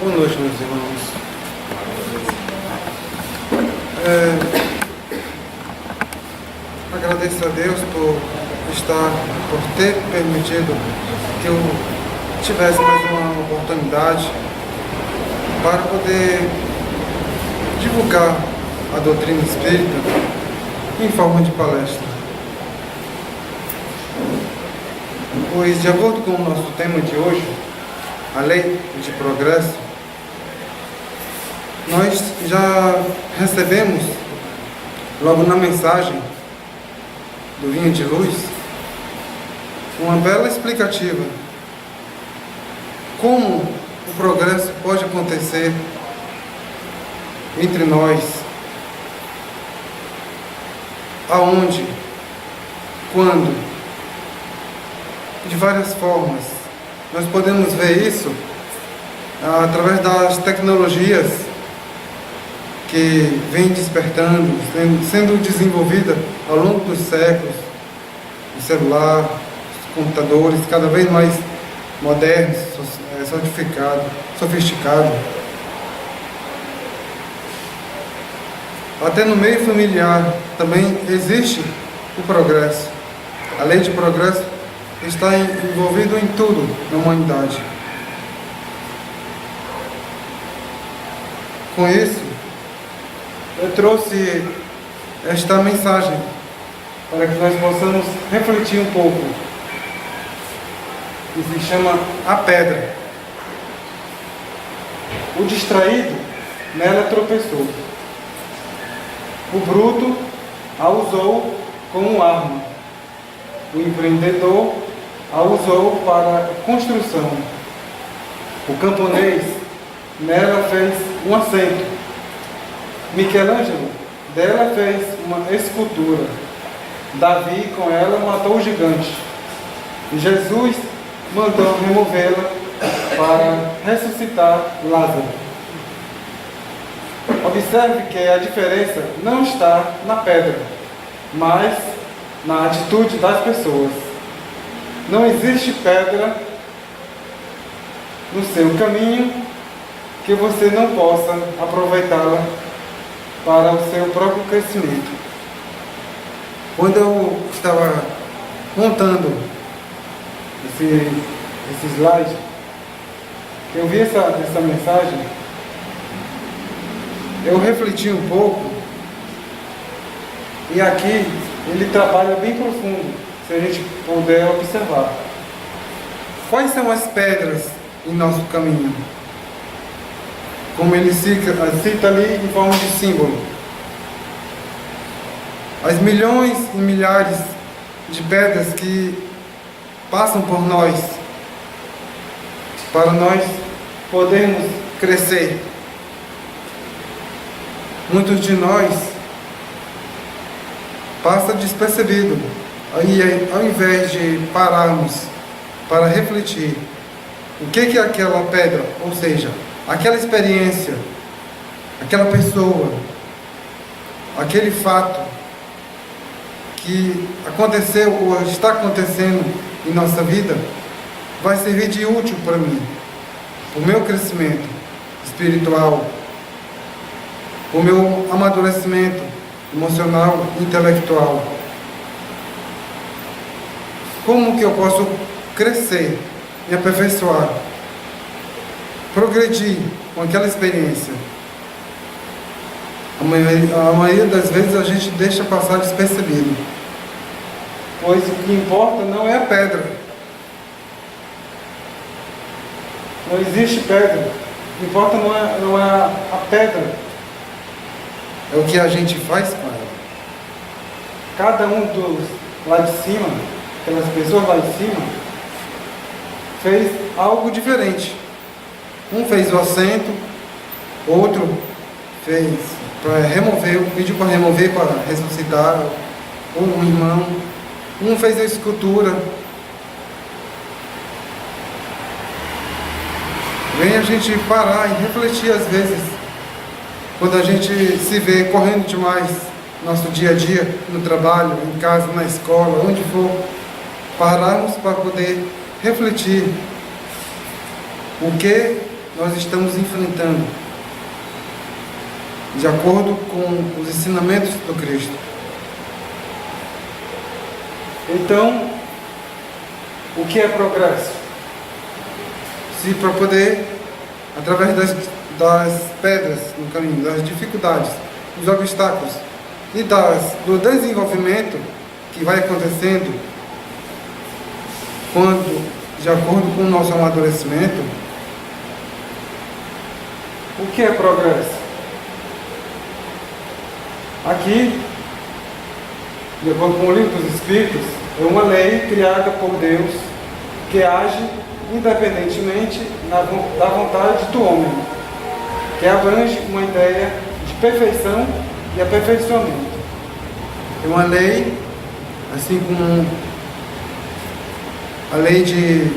Boa noite, meus irmãos. Agradeço a Deus por ter permitido que eu tivesse mais uma oportunidade para poder divulgar a doutrina espírita em forma de palestra. Pois, de acordo com o nosso tema de hoje, a lei de progresso, nós já recebemos, logo na mensagem do Vinha de Luz, uma bela explicativa como o progresso pode acontecer entre nós, aonde, quando, de várias formas. Nós podemos ver isso através das tecnologias que vem despertando, sendo desenvolvida ao longo dos séculos, o celular, os computadores, cada vez mais modernos, sofisticados. Até no meio familiar também existe o progresso. A lei de progresso está envolvido em tudo na humanidade. Com isso, eu trouxe esta mensagem para que nós possamos refletir um pouco, que se chama a pedra. O distraído nela tropeçou. O bruto a usou como arma. O empreendedor a usou para construção. O camponês nela fez um assento. Michelangelo dela fez uma escultura. Davi com ela matou o gigante. E Jesus mandou removê-la para ressuscitar Lázaro. Observe que a diferença não está na pedra, mas na atitude das pessoas. Não existe pedra no seu caminho que você não possa aproveitá-la para o seu próprio crescimento. Quando eu estava montando esse slide, eu vi essa mensagem, eu refleti um pouco, e aqui ele trabalha bem profundo, se a gente puder observar. Quais são as pedras em nosso caminho? Como ele cita ali em forma de símbolo. As milhões e milhares de pedras que passam por nós, para nós podermos crescer. Muitos de nós passa despercebido. Aí, ao invés de pararmos para refletir o que é aquela pedra, ou seja, aquela experiência, aquela pessoa, aquele fato que aconteceu ou está acontecendo em nossa vida, vai servir de útil para mim, para o meu crescimento espiritual, para o meu amadurecimento emocional e intelectual. Como que eu posso crescer, me aperfeiçoar, progredir com aquela experiência? A maioria das vezes a gente deixa passar despercebido, pois o que importa não é a pedra. Não existe pedra. O que importa não é a pedra, é o que a gente faz com ela. Cada um dos lá de cima, aquelas pessoas lá de cima, fez algo diferente. Um fez o assento, outro fez pediu para remover, para ressuscitar, um irmão. Um fez a escultura. Vem a gente parar e refletir às vezes, quando a gente se vê correndo demais, nosso dia a dia, no trabalho, em casa, na escola, onde for, pararmos para poder refletir o que nós estamos enfrentando, de acordo com os ensinamentos do Cristo. Então, o que é progresso? Se para poder, através das pedras no caminho, das dificuldades, dos obstáculos e do desenvolvimento que vai acontecendo quando, de acordo com o nosso amadurecimento, o que é progresso? Aqui, de acordo com o Livro dos Espíritos, é uma lei criada por Deus que age independentemente da vontade do homem, que abrange uma ideia de perfeição e aperfeiçoamento. É uma lei, assim como a lei de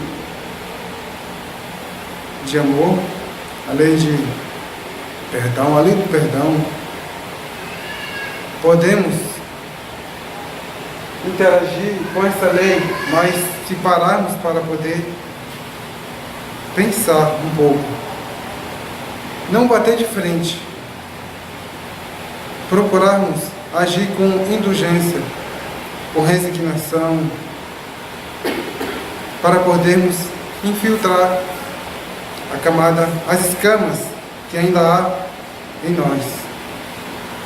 amor, a lei de perdão, a lei do perdão. Podemos interagir com essa lei, mas se pararmos para poder pensar um pouco, não bater de frente, procurarmos agir com indulgência, com resignação, para podermos infiltrar a camada, as escamas que ainda há em nós,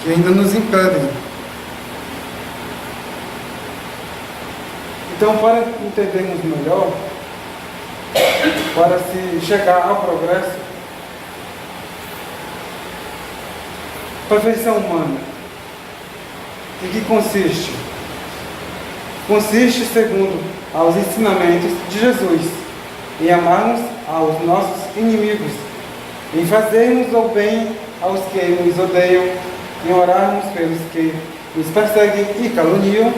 que ainda nos impedem. Então, para entendermos melhor, para se chegar ao progresso, perfeição humana, em que consiste? Consiste, segundo aos ensinamentos de Jesus, em amarmos aos nossos inimigos, em fazermos o bem aos que nos odeiam, em orarmos pelos que nos perseguem e caluniam,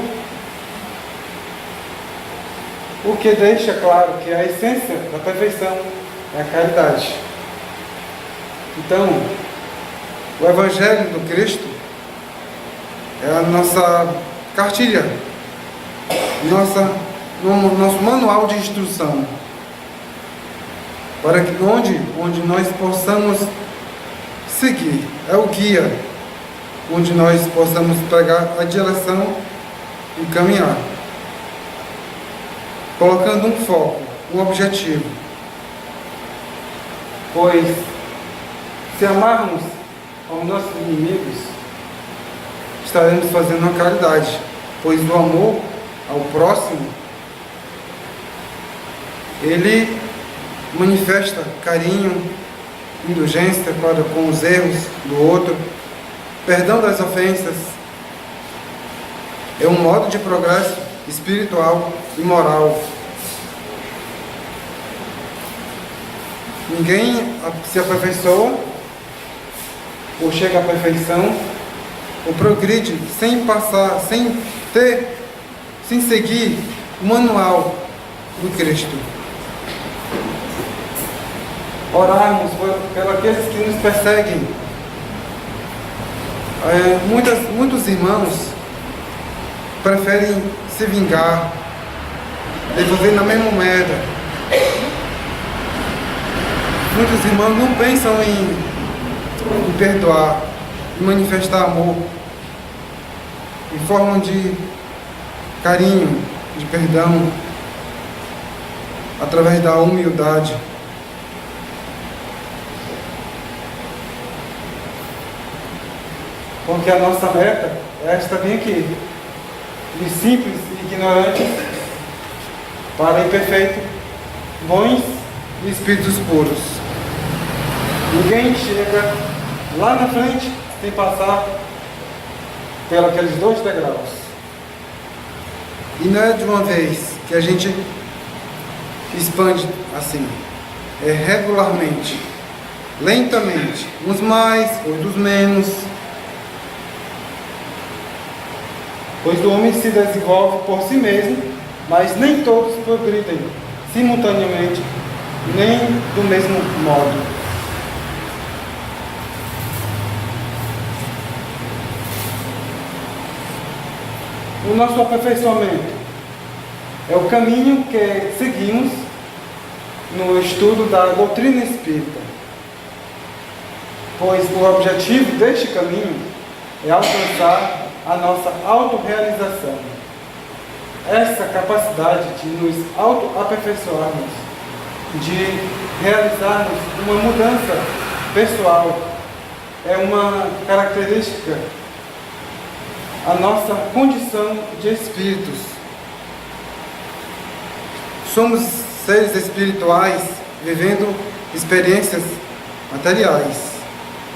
o que deixa claro que a essência da perfeição é a caridade. Então, o Evangelho do Cristo é a nossa cartilha, nosso manual de instrução, para que onde nós possamos seguir, é o guia, onde nós possamos pegar a direção e caminhar, colocando um foco, um objetivo. Pois, se amarmos aos nossos inimigos, estaremos fazendo a caridade, pois o amor ao próximo, ele manifesta carinho, indulgência para com os erros do outro, perdão das ofensas. É um modo de progresso espiritual e moral. Ninguém se aperfeiçoa ou chega à perfeição ou progride sem seguir o manual do Cristo. Orarmos por aqueles que nos perseguem. Muitos irmãos preferem se vingar, devolver na mesma moeda. Muitos irmãos não pensam em perdoar, em manifestar amor, em forma de carinho, de perdão, através da humildade. Porque a nossa meta é esta bem aqui, de simples e ignorantes para imperfeitos, bons e espíritos puros. Ninguém chega lá na frente sem passar pelos aqueles 2 degraus. E não é de uma vez que a gente expande assim, é regularmente, lentamente, uns mais, outros menos. Pois o homem se desenvolve por si mesmo, mas nem todos progridem simultaneamente, nem do mesmo modo. O nosso aperfeiçoamento é o caminho que seguimos no estudo da doutrina espírita. pois o objetivo deste caminho é alcançar a nossa autorrealização. Essa capacidade de nos autoaperfeiçoarmos, de realizarmos uma mudança pessoal, é uma característica, a nossa condição de espíritos. Somos seres espirituais vivendo experiências materiais,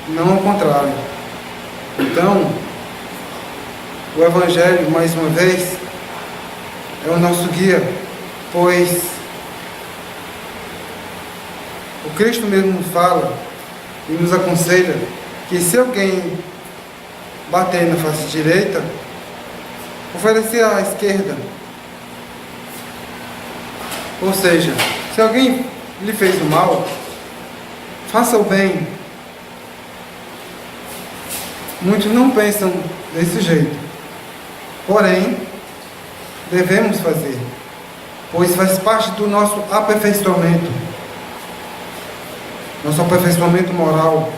não ao contrário. Então, o Evangelho, mais uma vez, é o nosso guia, pois o Cristo mesmo fala e nos aconselha que se alguém bater na face direita, oferecer à esquerda. Ou seja, se alguém lhe fez o mal, faça o bem. Muitos não pensam desse jeito, porém, devemos fazer, pois faz parte do nosso aperfeiçoamento moral,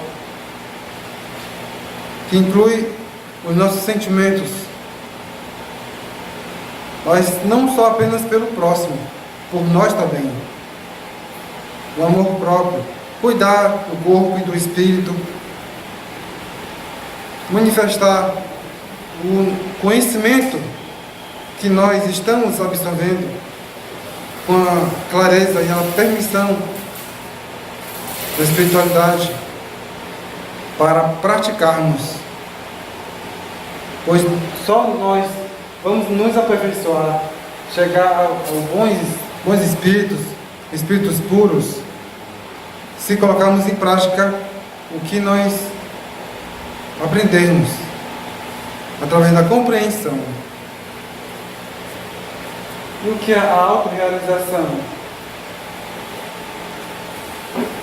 que inclui os nossos sentimentos, mas não só apenas pelo próximo, por nós também. O amor próprio, cuidar do corpo e do espírito, manifestar o conhecimento que nós estamos absorvendo com a clareza e a permissão da espiritualidade para praticarmos, pois só nós vamos nos aperfeiçoar, chegar a bons espíritos, espíritos puros, se colocarmos em prática o que nós aprendermos através da compreensão. E o que é a autorrealização?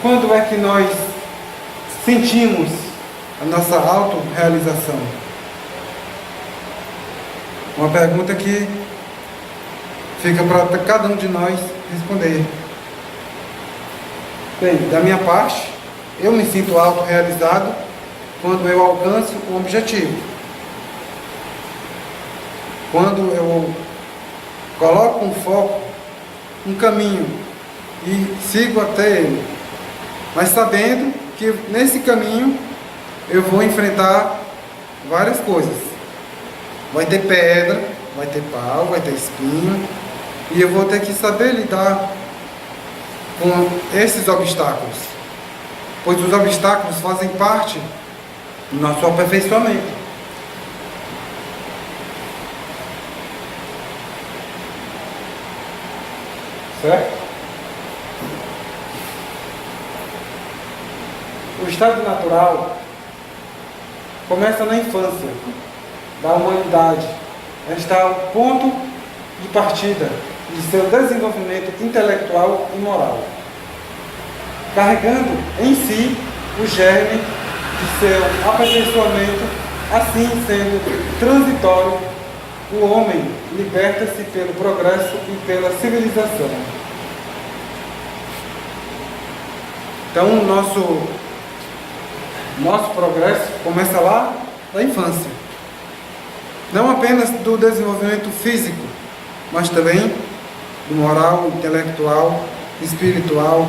Quando é que nós sentimos a nossa autorrealização? Uma pergunta que fica para cada um de nós responder. Bem, da minha parte, eu me sinto autorrealizado quando eu alcanço um objetivo. Quando eu coloco um foco, um caminho e sigo até ele, mas sabendo que nesse caminho eu vou enfrentar várias coisas. Vai ter pedra, vai ter pau, vai ter espinho, e eu vou ter que saber lidar com esses obstáculos, pois os obstáculos fazem parte do nosso aperfeiçoamento. Certo? O estado natural começa na infância da humanidade. Está o ponto de partida de seu desenvolvimento intelectual e moral, carregando em si o germe de seu aperfeiçoamento. Assim sendo transitório, o homem liberta-se pelo progresso e pela civilização. Então, o nosso progresso começa lá da infância. Não apenas do desenvolvimento físico, mas também do moral, intelectual, espiritual.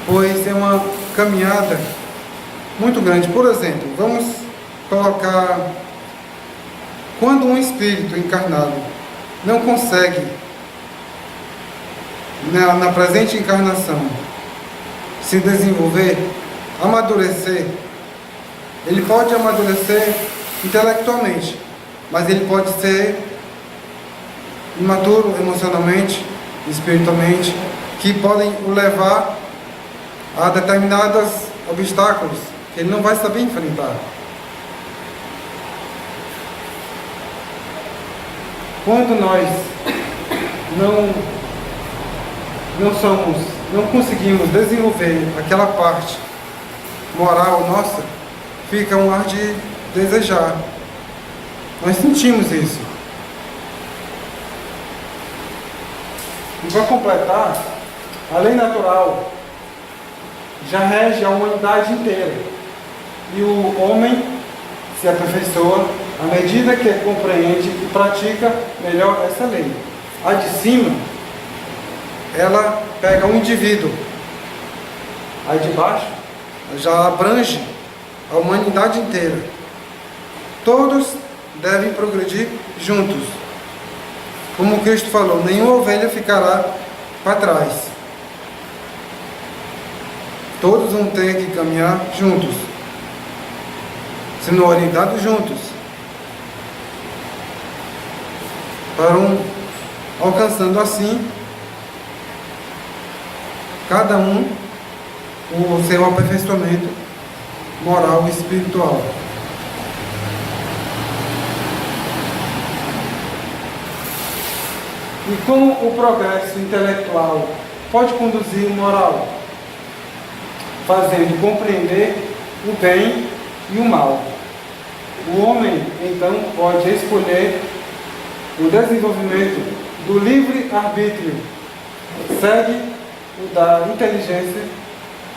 Pois é uma caminhada muito grande. Por exemplo, vamos colocar, quando um espírito encarnado não consegue, na presente encarnação, se desenvolver, amadurecer, ele pode amadurecer intelectualmente, mas ele pode ser imaturo emocionalmente, espiritualmente, que podem o levar a determinados obstáculos que ele não vai saber enfrentar. Quando nós não conseguimos desenvolver aquela parte moral nossa, fica um ar de desejar. Nós sentimos isso. E para completar, a lei natural já rege a humanidade inteira. E o homem se aperfeiçoa à medida que compreende e pratica melhor essa lei. A de cima, ela pega um indivíduo. A de baixo já abrange a humanidade inteira. Todos devem progredir juntos. Como Cristo falou, nenhuma ovelha ficará para trás. Todos vão ter que caminhar juntos, sendo orientados juntos, para alcançando assim, cada um, o seu aperfeiçoamento moral e espiritual. E como o progresso intelectual pode conduzir o moral? Fazendo compreender o bem e o mal. O homem, então, pode escolher o desenvolvimento do livre-arbítrio, segue o da inteligência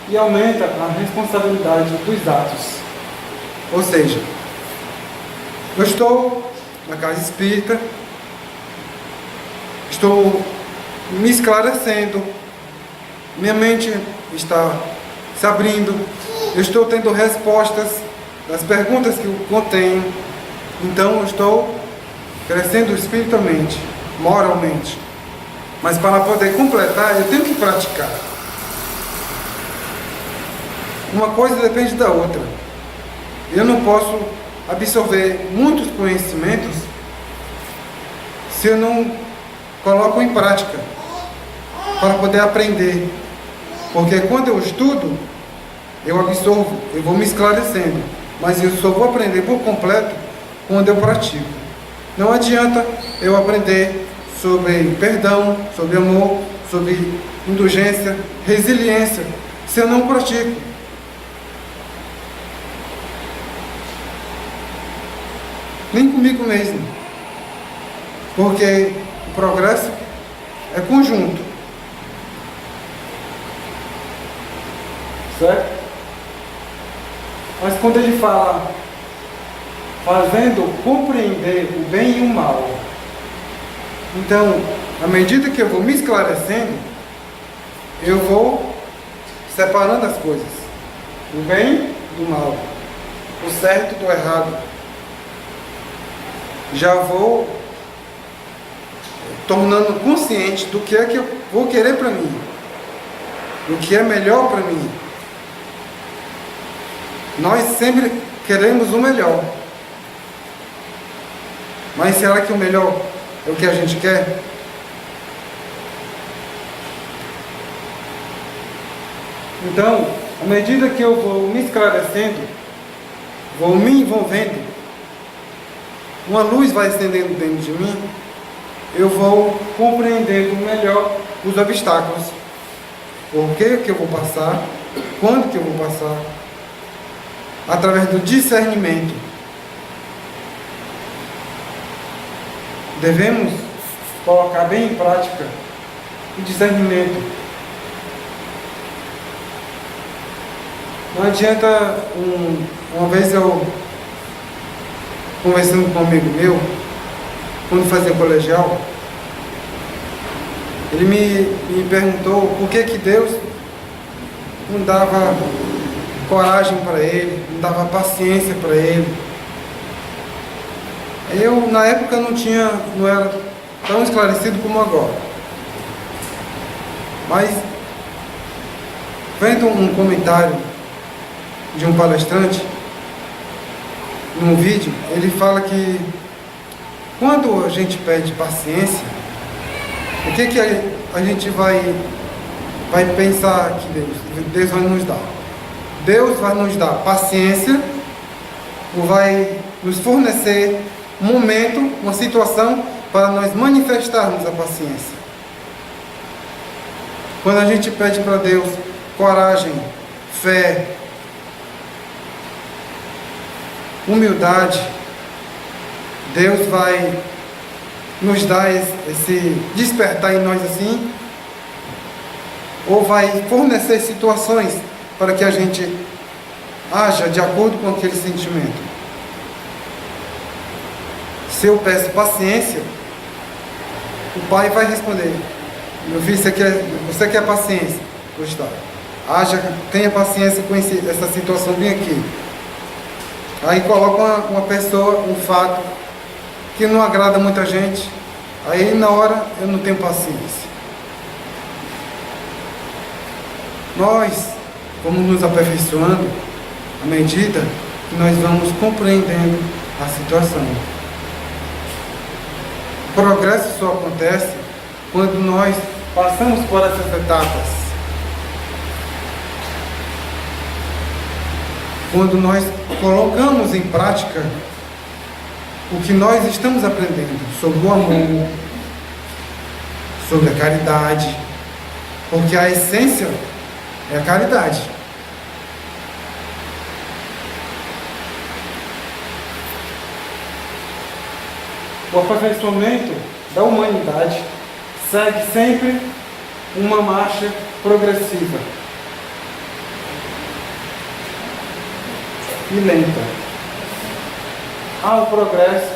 e aumenta a responsabilidade dos atos. Ou seja, eu estou na casa espírita, estou me esclarecendo, minha mente está se abrindo, eu estou tendo respostas das perguntas que eu contenho, então eu estou crescendo espiritualmente, moralmente. Mas para poder completar, eu tenho que praticar. Uma coisa depende da outra. Eu não posso absorver muitos conhecimentos se eu não coloco em prática para poder aprender. Porque quando eu estudo, eu absorvo, eu vou me esclarecendo, mas eu só vou aprender por completo quando eu pratico. Não adianta eu aprender sobre perdão, sobre amor, sobre indulgência, resiliência, se eu não pratico. Nem comigo mesmo. Porque o progresso é conjunto. Certo? Mas quando ele fala fazendo compreender o bem e o mal, então, à medida que eu vou me esclarecendo, eu vou separando as coisas, o bem do mal, o certo do errado. Já vou tornando consciente do que é que eu vou querer para mim, do que é melhor para mim. Nós sempre queremos o melhor, mas será que o melhor é o que a gente quer? Então, à medida que eu vou me esclarecendo, vou me envolvendo, uma luz vai acendendo dentro de mim, eu vou compreendendo melhor os obstáculos. Por que eu vou passar, quando que eu vou passar, através do discernimento. Devemos colocar bem em prática o discernimento. Não adianta, uma vez eu, conversando com um amigo meu, quando fazia colegial, ele me perguntou por que Deus não dava coragem para ele, não dava paciência para ele. Eu, na época, não era tão esclarecido como agora. Mas, vendo um comentário de um palestrante, num vídeo, ele fala que quando a gente pede paciência, o que a gente vai pensar que Deus vai nos dar? Deus vai nos dar paciência, ou vai nos fornecer um momento, uma situação para nós manifestarmos a paciência. Quando a gente pede para Deus coragem, fé, humildade, Deus vai nos dar esse despertar em nós assim, ou vai fornecer situações para que a gente haja de acordo com aquele sentimento. Se eu peço paciência, o pai vai responder: meu filho, você quer paciência? Pois tá. Tenha paciência com essa situação bem aqui. Aí coloca uma pessoa, um fato que não agrada muita gente. Aí na hora eu não tenho paciência. Nós vamos nos aperfeiçoando à medida que nós vamos compreendendo a situação. O progresso só acontece quando nós passamos por essas etapas. Quando nós colocamos em prática o que nós estamos aprendendo sobre o amor, sobre a caridade, porque a essência é a caridade. O aperfeiçoamento da humanidade segue sempre uma marcha progressiva e lenta. Há o progresso,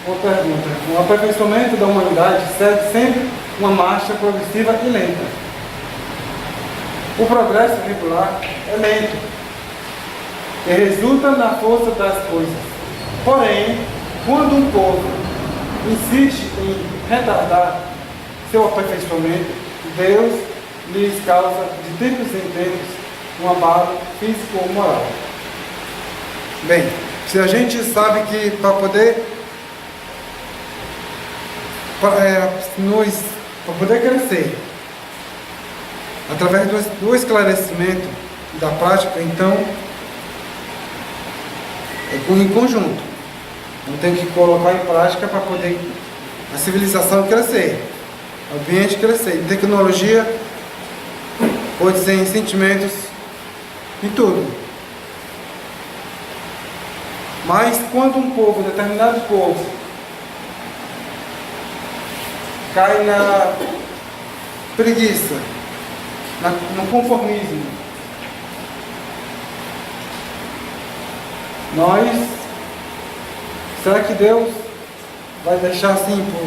uma pergunta. O aperfeiçoamento da humanidade segue sempre uma marcha progressiva e lenta. O progresso regular é lento e resulta na força das coisas. Porém, quando um povo insiste em retardar seu aperfeiçoamento, Deus lhes causa de tempos em tempos um abalo físico ou moral. Bem, se a gente sabe que para poder crescer através do esclarecimento da prática, então é em conjunto. Não tem que colocar em prática para poder a civilização crescer, o ambiente crescer, em tecnologia, pode ser em sentimentos, em tudo. Mas quando um povo, determinado povo, cai na preguiça, no conformismo, será que Deus vai deixar assim por...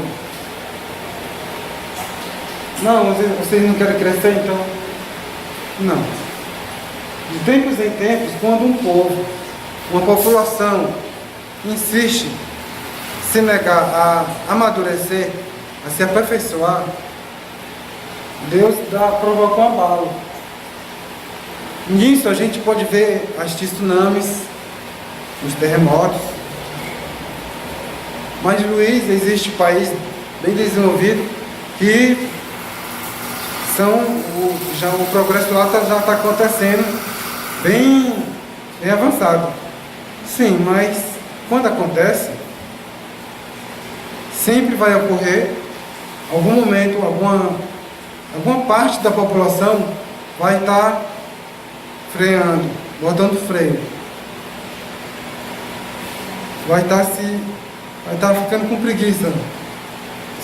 Não, vocês não querem crescer, então... Não. De tempos em tempos, quando um povo, uma população, insiste em se negar a amadurecer, a se aperfeiçoar, Deus provoca um abalo. Nisso a gente pode ver as tsunamis, os terremotos. Mas, Luiz, existe país bem desenvolvido que o progresso lá já está acontecendo bem avançado. Sim, mas quando acontece, sempre vai ocorrer algum momento, alguma parte da população vai estar freando, botando freio. Vai estar ficando com preguiça,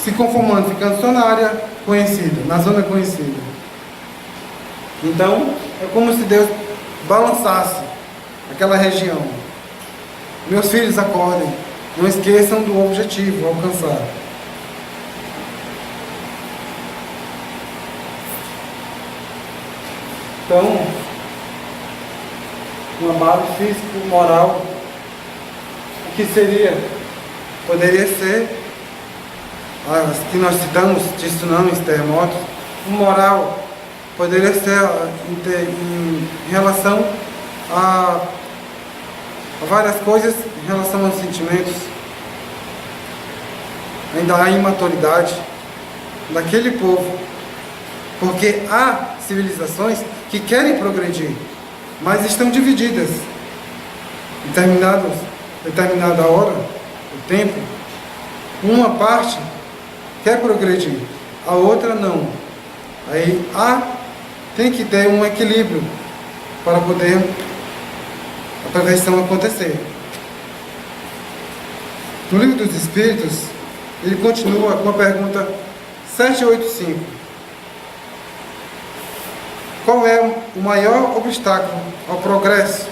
se conformando, ficando só na área conhecida, na zona conhecida. Então, é como se Deus balançasse aquela região. Meus filhos, acordem, não esqueçam do objetivo a alcançar. Então, um abalo físico, moral, o que seria? Poderia ser, as que nós citamos, de tsunamis, terremotos. O moral poderia ser em relação a várias coisas, em relação aos sentimentos. Ainda há imaturidade daquele povo, porque há civilizações que querem progredir, mas estão divididas. Em determinada hora, o tempo, uma parte quer progredir, a outra não. Aí tem que ter um equilíbrio para poder a perfeição acontecer. No Livro dos Espíritos, ele continua com a pergunta 785. Qual é o maior obstáculo ao progresso,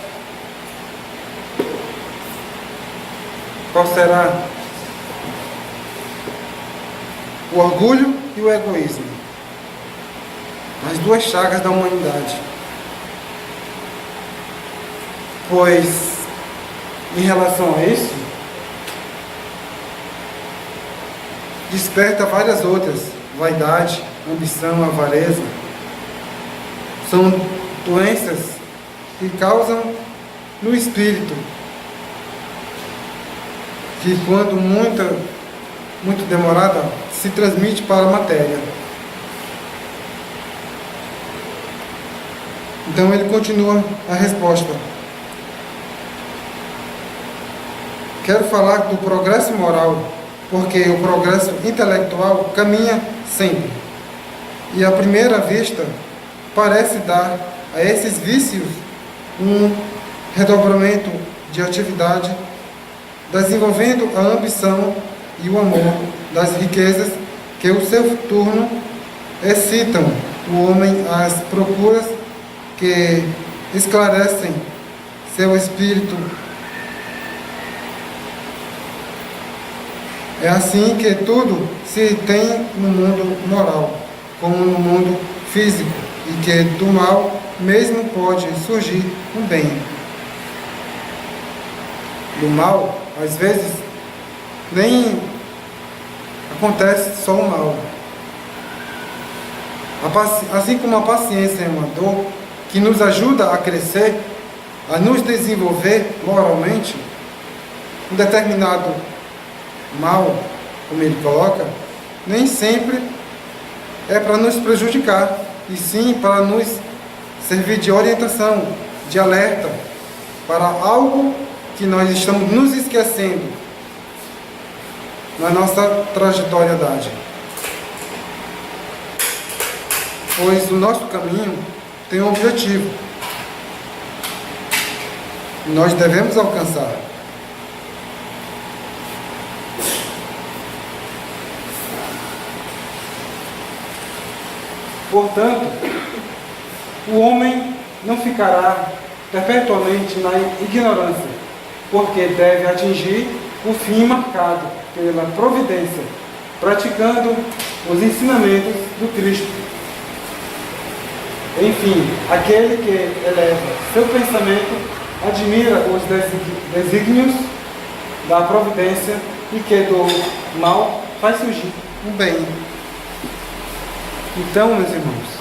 qual será? O orgulho e o egoísmo, as duas chagas da humanidade. Pois, em relação a isso, desperta várias outras: vaidade, ambição, avareza. São doenças que causam no espírito, que quando muito demorada, se transmite para a matéria. Então ele continua a resposta. Quero falar do progresso moral, porque o progresso intelectual caminha sempre. E à primeira vista, parece dar a esses vícios um redobramento de atividade, desenvolvendo a ambição e o amor das riquezas que o seu turno excitam o homem às procuras que esclarecem seu espírito. É assim que tudo se tem no mundo moral, como no mundo físico, e que do mal mesmo pode surgir um bem. Do mal, às vezes, nem acontece só o mal. Assim como a paciência é uma dor que nos ajuda a crescer, a nos desenvolver moralmente, um determinado mal, como ele coloca, nem sempre é para nos prejudicar, e sim para nos servir de orientação, de alerta, para algo que nós estamos nos esquecendo na nossa trajetória. Pois o nosso caminho tem um objetivo, e nós devemos alcançar. Portanto, o homem não ficará perpetuamente na ignorância, porque deve atingir o fim marcado pela providência, praticando os ensinamentos do Cristo. Enfim, aquele que eleva seu pensamento admira os desígnios da providência e que do mal faz surgir um bem. Então, meus irmãos,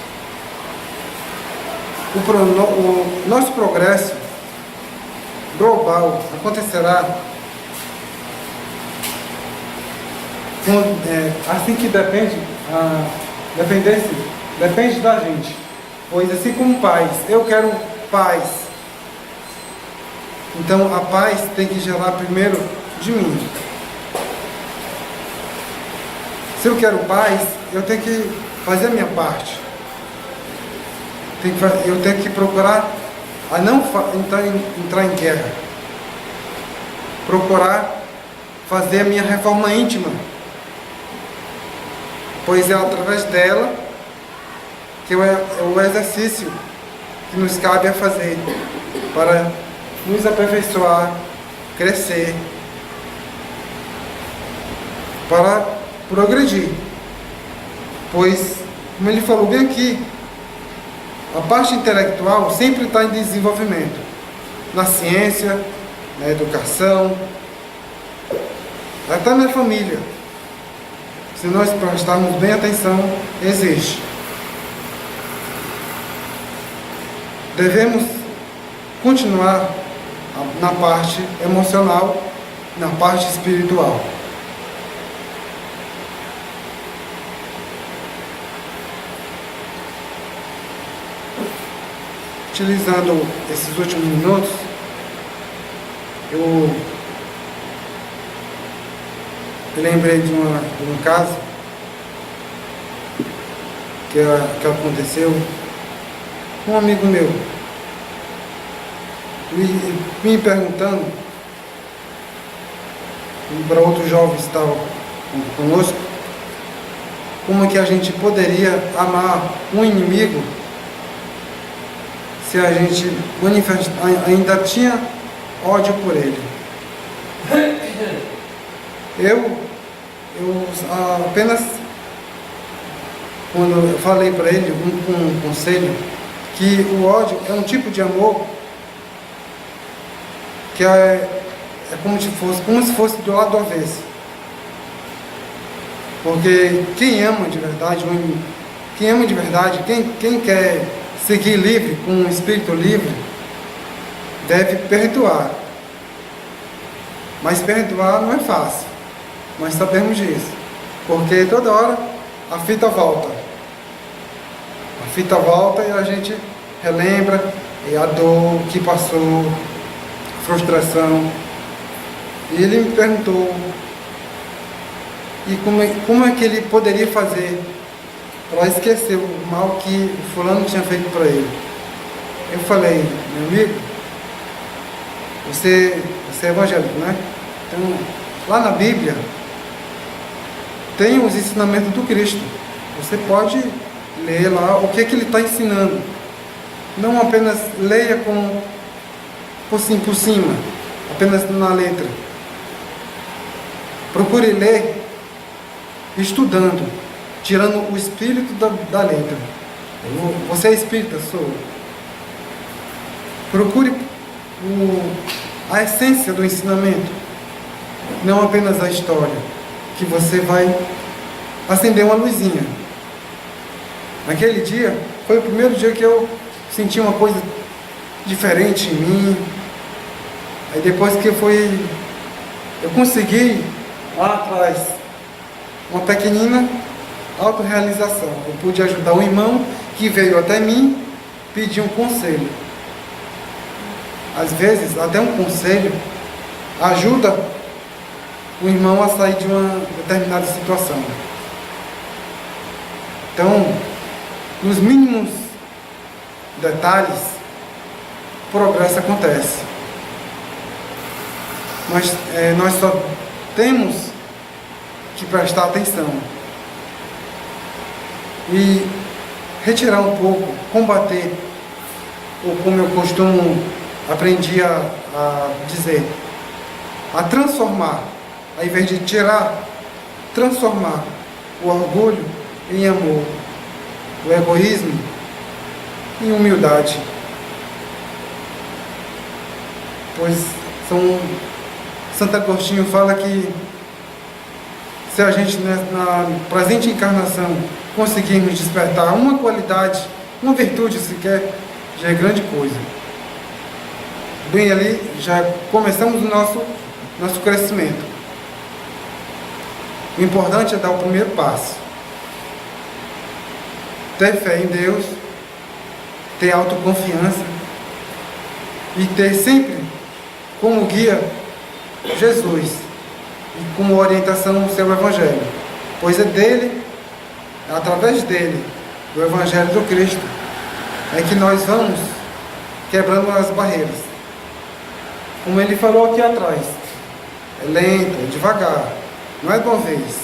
o nosso progresso global acontecerá assim que depende da gente. Pois assim como paz, eu quero paz. Então a paz tem que gerar primeiro de mim. Se eu quero paz, eu tenho que fazer a minha parte. Eu tenho que procurar a não entrar em guerra. Procurar fazer a minha reforma íntima. Pois é através dela que é o exercício que nos cabe a fazer para nos aperfeiçoar, crescer, para progredir. Pois, como ele falou bem aqui, a parte intelectual sempre está em desenvolvimento, na ciência, na educação, até na família. Se nós prestarmos bem atenção, existe. Devemos continuar na parte emocional, na parte espiritual. Utilizando esses últimos minutos, eu lembrei de um caso que aconteceu com um amigo meu, me perguntando, para outros jovens que estavam conosco, como é que a gente poderia amar um inimigo se a gente ainda tinha ódio por ele. Eu apenas, quando eu falei para ele um conselho, que o ódio é um tipo de amor que é como se fosse do lado do avesso. Porque quem ama de verdade, quem quer seguir livre, com um espírito livre, deve perdoar. Mas perdoar não é fácil, nós sabemos disso, porque toda hora a fita volta. A fita volta e a gente relembra e a dor que passou, a frustração. E ele me perguntou, e como é que ele poderia fazer para esquecer o mal que o fulano tinha feito para ele. Eu falei, meu amigo, você é evangélico, né? Então, lá na Bíblia, tem os ensinamentos do Cristo. Você pode ler lá o que ele está ensinando. Não apenas leia por cima, apenas na letra. Procure ler estudando, tirando o espírito da letra. Você é espírita? Sou. Procure a essência do ensinamento, não apenas a história, que você vai acender uma luzinha. Naquele dia, foi o primeiro dia que eu senti uma coisa diferente em mim. Aí depois que eu consegui lá atrás uma pequenina autorrealização. Eu pude ajudar um irmão que veio até mim pedir um conselho. Às vezes, até um conselho ajuda o irmão a sair de uma determinada situação. Então, nos mínimos detalhes, o progresso acontece. Mas nós só temos que prestar atenção e retirar um pouco, combater, ou como eu aprendi a dizer, a transformar, ao invés de tirar, transformar o orgulho em amor, o egoísmo em humildade. Pois Santo Agostinho fala que se a gente na presente encarnação conseguirmos despertar uma qualidade, uma virtude sequer, já é grande coisa. Bem ali, já começamos o nosso crescimento. O importante é dar o primeiro passo. Ter fé em Deus, ter autoconfiança e ter sempre como guia Jesus e como orientação o seu Evangelho. Pois é dele, através dele, do Evangelho do Cristo, é que nós vamos quebrando as barreiras. Como ele falou aqui atrás, é lento, é devagar, não é de uma vez.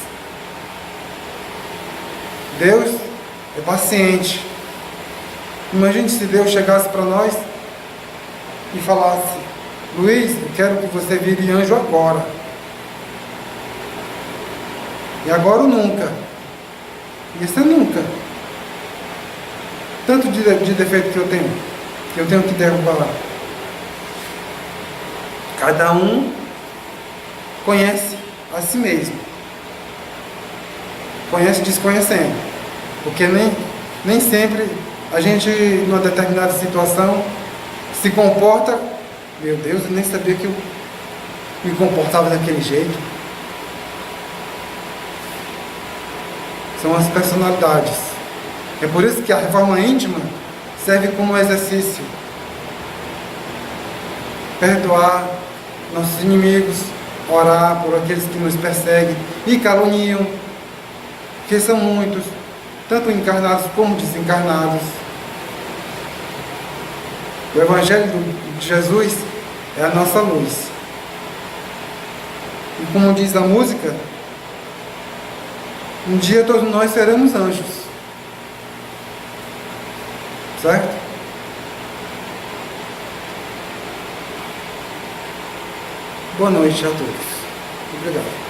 Deus é paciente. Imagine se Deus chegasse para nós e falasse: Luiz, eu quero que você vire anjo agora. E agora ou nunca. Isso é nunca. Tanto de defeito que eu tenho que derrubar. Cada um conhece a si mesmo. Conhece desconhecendo. Porque nem sempre a gente, numa determinada situação, se comporta. Meu Deus, eu nem sabia que eu me comportava daquele jeito. São as personalidades. É por isso que a reforma íntima serve como exercício. Perdoar nossos inimigos, orar por aqueles que nos perseguem e caluniam, que são muitos, tanto encarnados como desencarnados. O Evangelho de Jesus é a nossa luz. E como diz a música, um dia todos nós seremos anjos. Certo? Boa noite a todos. Obrigado.